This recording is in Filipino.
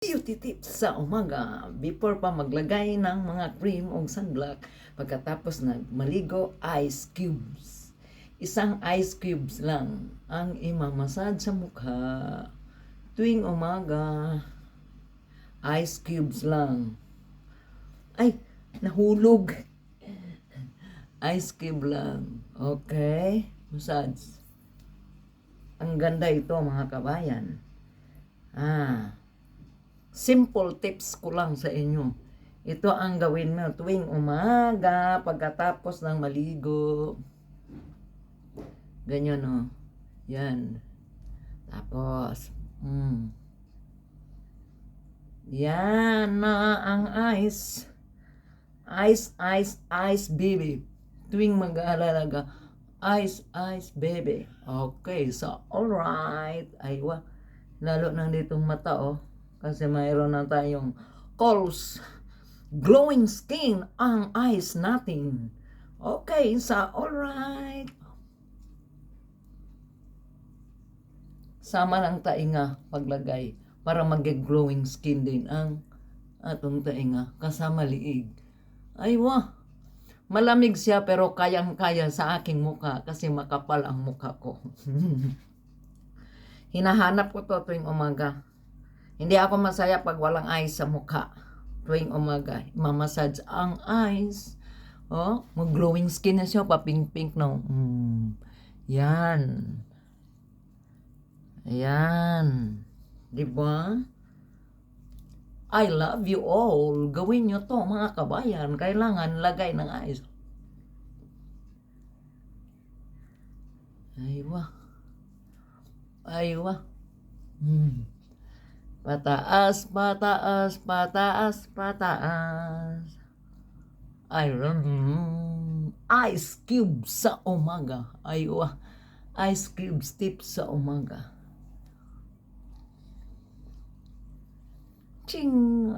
Beauty tips sa umaga before pa maglagay ng mga cream o sunblock. Pagkatapos na maligo, ice cubes. Isang ice cubes lang ang imamasad sa mukha tuwing umaga. Ice cubes lang. Ay, nahulog. Ice cube lang. Okay? Massage. Ang ganda ito mga kabayan. Simple tips ko lang sa inyo. Ito ang gawin mo tuwing umaga pagkatapos ng maligo. Ganyan o. Yan. Tapos, yan na ang ice. Ice, baby. Tuwing mag-aalala, ice, baby. Okay, so alright. Aywa. Lalo nang ditong mata, oh. Kasi mayroon na tayong calls. Glowing skin ang eyes natin. Okay, sa alright. Sama ng tainga paglagay para mag-glowing skin din ang atong tainga kasama liig. Ay wah, malamig siya pero kayang-kaya sa aking mukha kasi makapal ang mukha ko. Hinahanap ko to tuwing umaga. Hindi ako masaya pag walang ice sa mukha. Tuwing umaga, mamassage ang eyes. Oh, mag-glowing skin na siya, pa-pink-pink no. Yan. Ayan. Diba? I love you all. Gawin nyo to mga kabayan. Kailangan lagay ng ice. Aywa. Aywa. Pataas, pataas, pataas, pataas. Ice cube sa umaga. Aywa. Ice cube tips sa umaga. Ching!